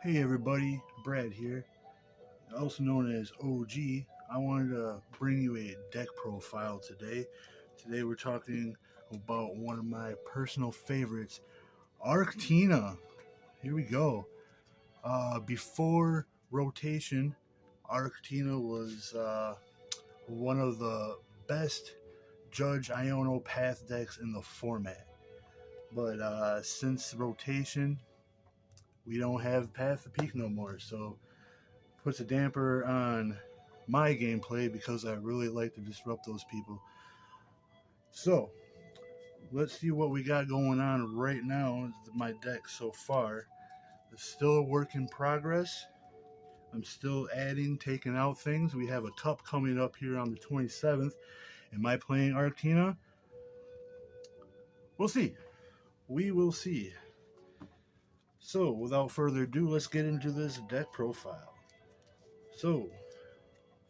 Hey everybody, Brad here, also known as OG. I wanted to bring you a deck profile today. Today we're talking about one of my personal favorites, Arctina. Here we go. Before rotation, Arctina was one of the best Judge Iono Path decks in the format. But since rotation, we don't have Path of Peak no more, so puts a damper on my gameplay because I really like to disrupt those people. So let's see what we got going on right now. My deck so far is still a work in progress. I'm still adding, taking out things. We have a cup coming up here on the 27th. Am I playing Arctina? We'll see. We will see. So without further ado, let's get into this deck profile. So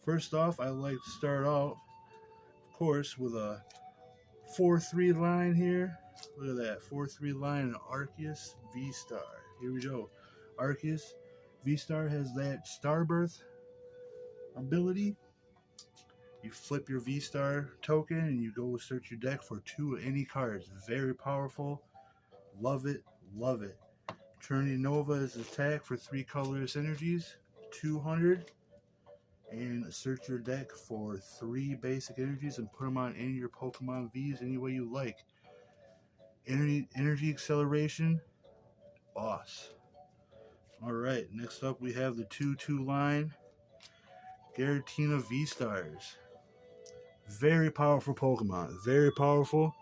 first off, I like to start out, of course, with a 4-3 line here. Look at that, 4-3 line and Arceus V-Star. Here we go. Arceus V-Star has that Starbirth ability. You flip your V-Star token and you go search your deck for 2 of any cards. Very powerful. Love it, love it. Trinity Nova is attack for 3 colorless energies, 200. And search your deck for 3 basic energies and put them on any of your Pokemon Vs any way you like. Energy acceleration, boss. Alright, next up we have the 2-2 line, Giratina V-Stars. Very powerful Pokemon, very powerful.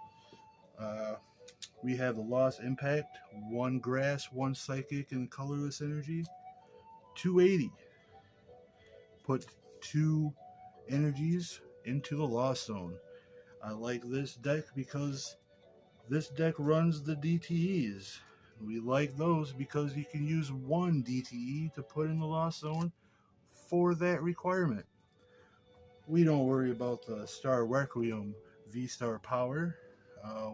We have the Lost Impact, 1 grass, 1 psychic, and colorless energy, 280. Put 2 energies into the Lost Zone. I like this deck because this deck runs the DTEs. We like those because you can use 1 DTE to put in the Lost Zone for that requirement. We don't worry about the Star Requiem V-Star power.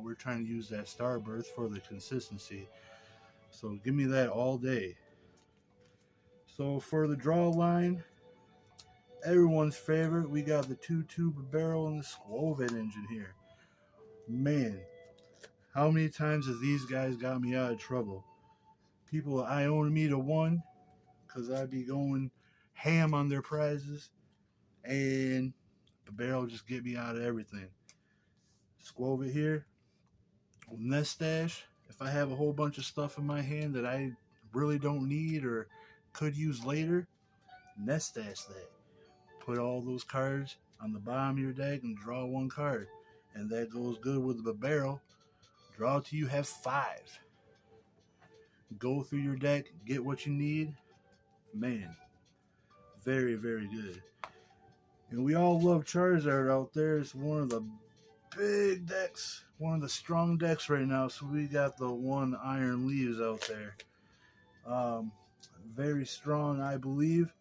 We're trying to use that Starbirth for the consistency. So give me that all day. So for the draw line, everyone's favorite, we got the 2-2 barrel and the Squovet engine here. Man, how many times have these guys got me out of trouble? People Ioning me to 1 because I'd be going ham on their prizes, and the barrel just get me out of everything. Squovet here, Nest Stash. If I have a whole bunch of stuff in my hand that I really don't need or could use later, Nest Stash that. Put all those cards on the bottom of your deck and draw 1 card. And that goes good with the barrel. Draw till you have 5. Go through your deck, get what you need. Man, very, very good. And we all love Charizard out there. It's one of the big decks, one of the strong decks right now. So we got the 1 Iron Leaves out there. Very strong, I believe.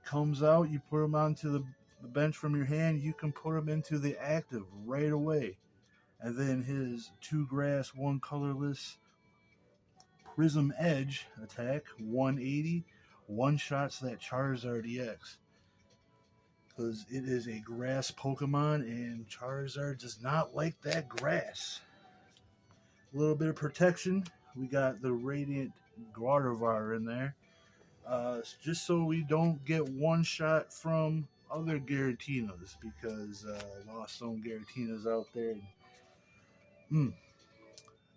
Comes out, you put them onto the bench from your hand, you can put them into the active right away. And then his 2 grass, 1 colorless Prism Edge attack, 180, 1-shots that Charizard EX. Because it is a grass Pokemon and Charizard does not like that grass. A little bit of protection. We got the Radiant Gardevoir in there. Just so we don't get 1-shot from other Giratinas, because Lost Zone Giratinas out there.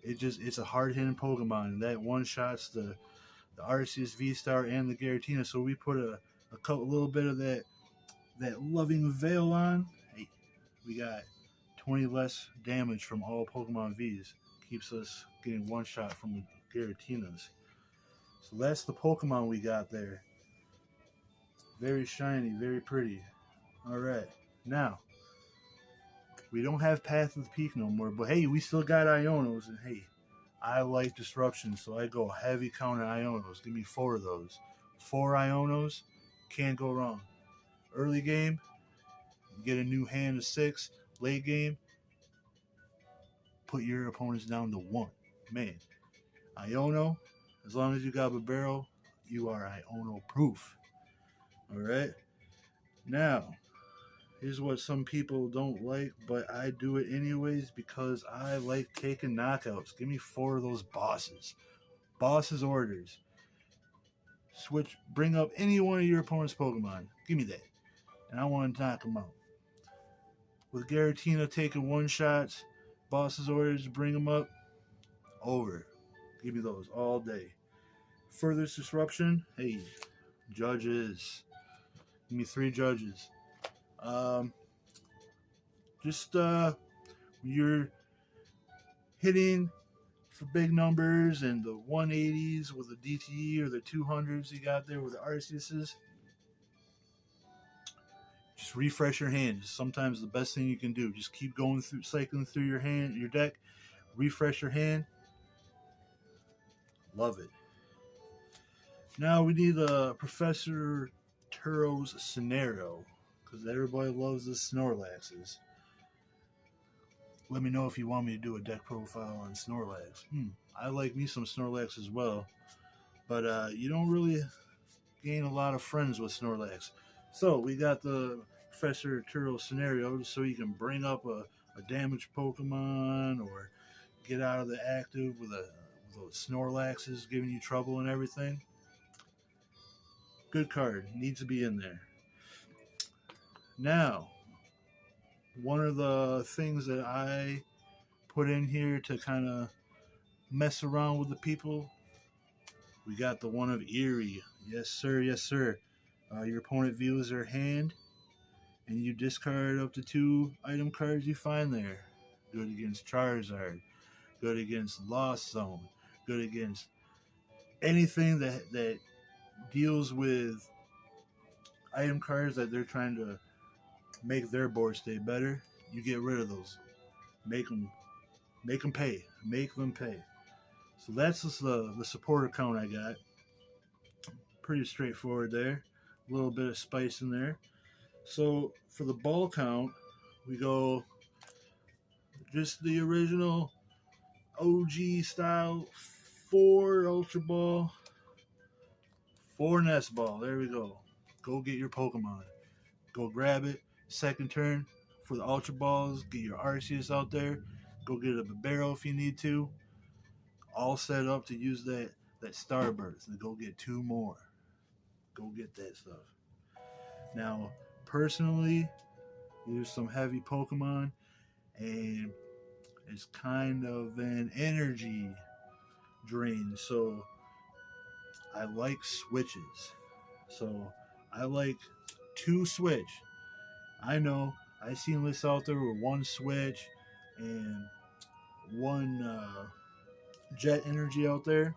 It's a hard-hitting Pokemon, and that 1-shots the Arceus V-Star and the Giratina. So we put a little bit of that loving veil on. Hey, we got 20 less damage from all Pokemon Vs. Keeps us getting 1-shot from the Giratinas. So that's the Pokemon we got there. Very shiny, very pretty. Alright, now, we don't have Path of the Peak no more, but hey, we still got Ionos, and hey, I like disruption, so I go heavy count on Ionos. Give me 4 of those. 4 Ionos, can't go wrong. Early game, get a new hand of 6. Late game, put your opponents down to 1. Man, Iono, as long as you got a barrel, you are Iono proof. Alright? Now, here's what some people don't like, but I do it anyways because I like taking knockouts. Give me 4 of those bosses. Boss's orders. Switch, bring up any one of your opponent's Pokemon. Give me that. And I want to knock them out. With Giratina taking one shots, boss's orders, bring them up. Over. Give me those all day. Furthest disruption, hey, judges. Give me 3 judges. You're hitting for big numbers and the 180s with the DTE or the 200s you got there with the Arceuses, just refresh your hand. Sometimes the best thing you can do. Just keep going through, cycling through your deck, refresh your hand. Love it. Now we need a Professor Turo's scenario because everybody loves the Snorlaxes. Let me know if you want me to do a deck profile on Snorlax. I like me some Snorlax as well, but you don't really gain a lot of friends with Snorlax. So we got the Professor Turo scenario so you can bring up a damaged Pokemon or get out of the active with those Snorlaxes giving you trouble and everything. Good card. Needs to be in there. Now, one of the things that I put in here to kind of mess around with the people, we got the one of Eerie. Yes, sir. Yes, sir. Your opponent views their hand, and you discard up to 2 item cards you find there. Good against Charizard. Good against Lost Zone. Good against anything that deals with item cards that they're trying to make their board stay better. You get rid of those. Make them pay. Make them pay. So that's just the supporter count I got. Pretty straightforward there. A little bit of spice in there. So for the ball count, we go just the original OG style 4 Ultra Ball, 4 Nest Ball. There we go. Go get your Pokemon. Go grab it. Second turn for the Ultra Balls. Get your Arceus out there. Go get a Barrel if you need to. All set up to use that Starburst and go get 2 more. Go get that stuff. Now, personally, there's some heavy Pokemon, and it's kind of an energy drain. So I like switches. So I like 2 switch. I know I've seen lists out there with 1 switch and 1 jet energy out there.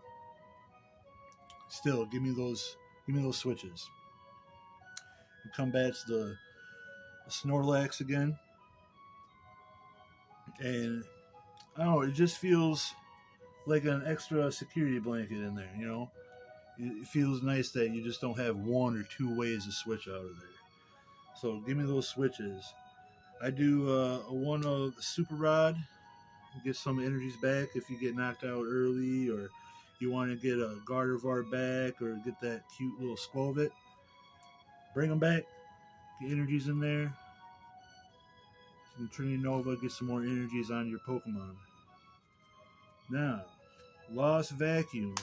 Still, give me those switches. We come back to the Snorlax again, and I don't know, it just feels like an extra security blanket in there. You know, it feels nice that you just don't have 1 or 2 ways to switch out of there. So give me those switches. I do one of Super Rod, get some energies back if you get knocked out early, or you want to get a Gardevoir back, or get that cute little Skwovet. Bring them back. Get energies in there. Some Trinity Nova, get some more energies on your Pokemon. Now, Lost Vacuum.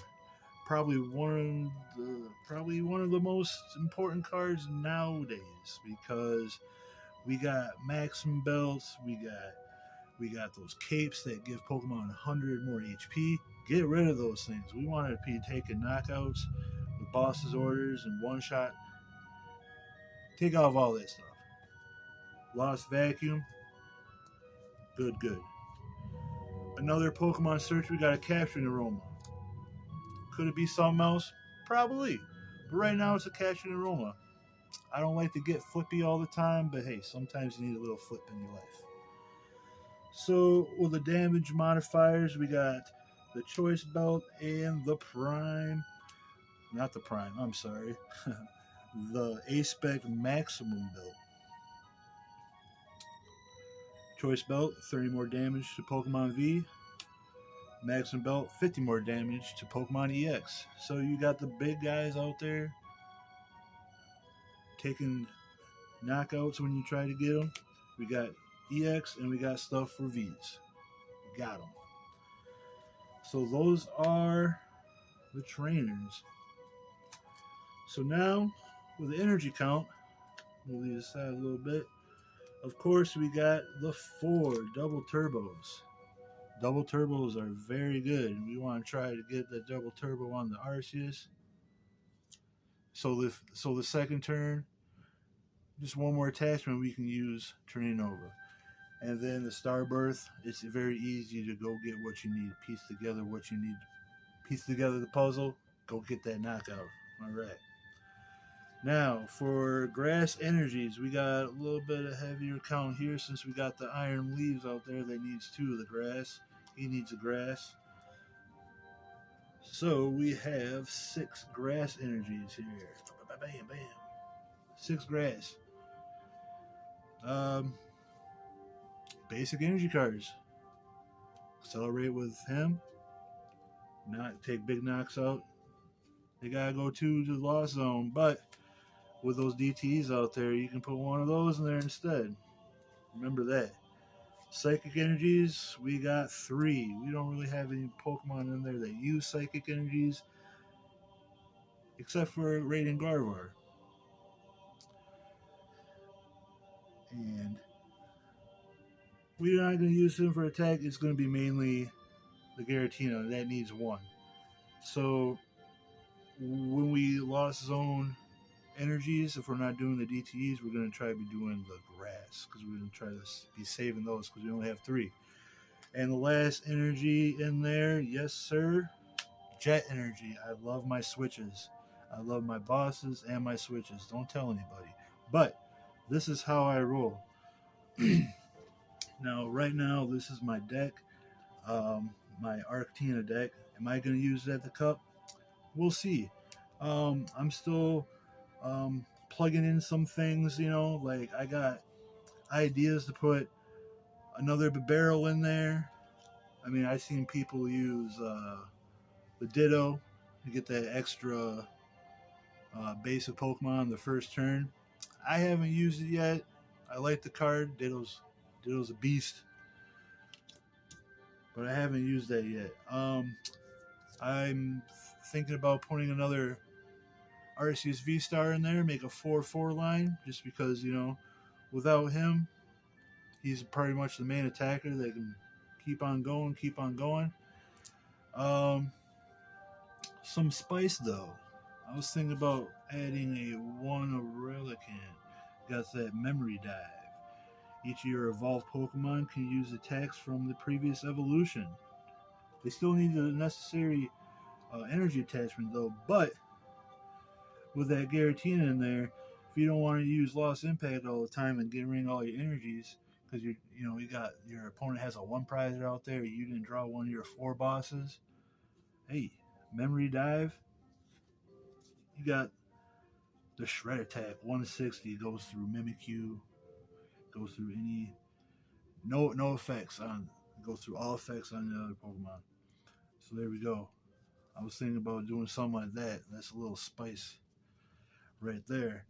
Probably one of the most important cards nowadays, because we got Maximum Belts, we got those capes that give Pokemon 100 more HP. Get rid of those things. We want to be taking knockouts with boss's orders and one shot. Take off all that stuff. Lost Vacuum. Good. Another Pokemon search, we got a Capturing Aroma. Could it be something else? Probably. But right now it's a Capturing Aroma. I don't like to get flippy all the time, but hey, sometimes you need a little flip in your life. So with the damage modifiers, we got the Choice Belt and the Prime. Not the Prime, I'm sorry. The A-Spec Maximum Belt. Choice Belt, 30 more damage to Pokemon V. maximum belt, 50 more damage to Pokemon EX. So you got the big guys out there taking knockouts when you try to get them. We got EX and we got stuff for Vs. Got them. So those are the trainers. So now, with the energy count, we'll leave this aside a little bit. Of course, we got the 4 double turbos. Double turbos are very good. We want to try to get that double turbo on the Arceus. So the second turn, just one more attachment we can use turning over. And then the Starbirth, it's very easy to go get what you need. Piece together what you need. Piece together the puzzle, go get that knockout. All right. Now, for grass energies, we got a little bit of heavier count here since we got the iron leaves out there that needs 2 of the grass. He needs a grass. So we have 6 grass energies here. Bam, bam. 6 grass. Basic energy cards. Accelerate with him. Not take big knocks out. They gotta go to the lost zone, but with those DTs out there, you can put one of those in there instead. Remember that. Psychic energies, we got 3. We don't really have any Pokemon in there that use psychic energies, except for Radiant Gardevoir. And we're not going to use him for attack. It's going to be mainly the Giratina. That needs 1. So when we lost zone energies, if we're not doing the DTEs, we're going to try to be doing the grass, because we're going to try to be saving those because we only have 3. And the last energy in there, yes sir, Jet energy. I love my switches. I love my bosses and my switches. Don't tell anybody. But this is how I roll. Now, right now, this is my deck, my Arceus deck. Am I going to use it at the cup? We'll see. I'm still plugging in some things, like I got ideas to put another barrel in there. I mean, I've seen people use the Ditto to get that extra basic Pokemon the first turn. I haven't used it yet. I like the card. Ditto's a beast, but I haven't used that yet. I'm thinking about putting another Arceus V-Star in there, make a 4-4 line, just because, without him, he's pretty much the main attacker that can keep on going. Some spice, though. I was thinking about adding a 1 of Relicanth. Got that memory dive. Each of your evolved Pokemon can use attacks from the previous evolution. They still need the necessary energy attachment, though, but with that Giratina in there, if you don't want to use Lost Impact all the time and get rid of all your energies, because you got your opponent has a 1 prizer out there, you didn't draw one of your 4 bosses. Hey, memory dive. You got the Shred Attack 160, goes through Mimikyu, goes through any no effects on, goes through all effects on the other Pokemon. So there we go. I was thinking about doing something like that. That's a little spice right there.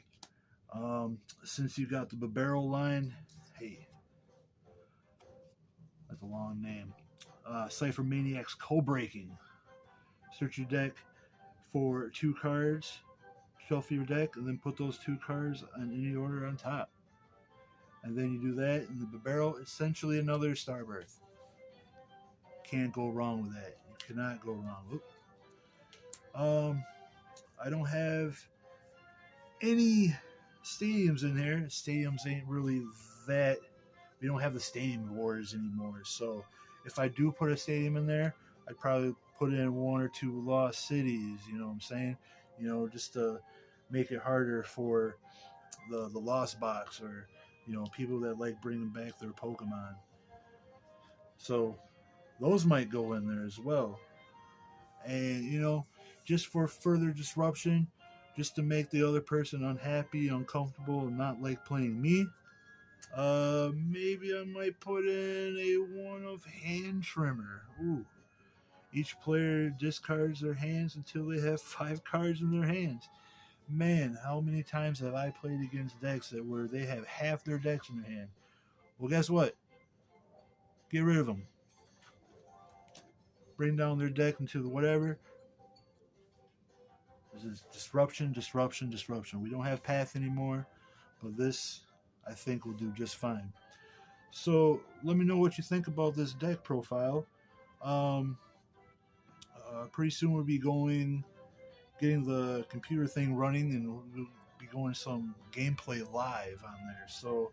Since you got the Babero line, hey, that's a long name. Cypher Maniac's Co-Breaking. Search your deck for 2 cards, shuffle your deck, and then put those 2 cards in any order on top. And then you do that, and the Babero, essentially another Starbirth. Can't go wrong with that. You cannot go wrong. Oop. I don't have any stadiums in here. Stadiums ain't really that. We don't have the Stadium Wars anymore. So if I do put a stadium in there, I'd probably put in 1 or 2 lost cities. You know what I'm saying? Just to make it harder for the lost box, or people that like bringing back their Pokemon. So those might go in there as well. And just for further disruption, just to make the other person unhappy, uncomfortable, and not like playing me, maybe I might put in a 1 of Hand Trimmer. Ooh, Each player discards their hands until they have 5 cards in their hands. Man, how many times have I played against decks that where they have half their decks in their hand? Well, guess what? Get rid of them. Bring down their deck into whatever. This is disruption, disruption, disruption. We don't have Path anymore, but this, I think, will do just fine. So let me know what you think about this deck profile. Pretty soon we'll be getting the computer thing running, and we'll be going some gameplay live on there. So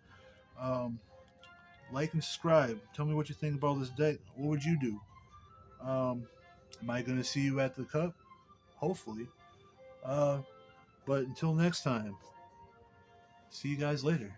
like and subscribe. Tell me what you think about this deck. What would you do? Am I going to see you at the cup? Hopefully. But until next time, see you guys later.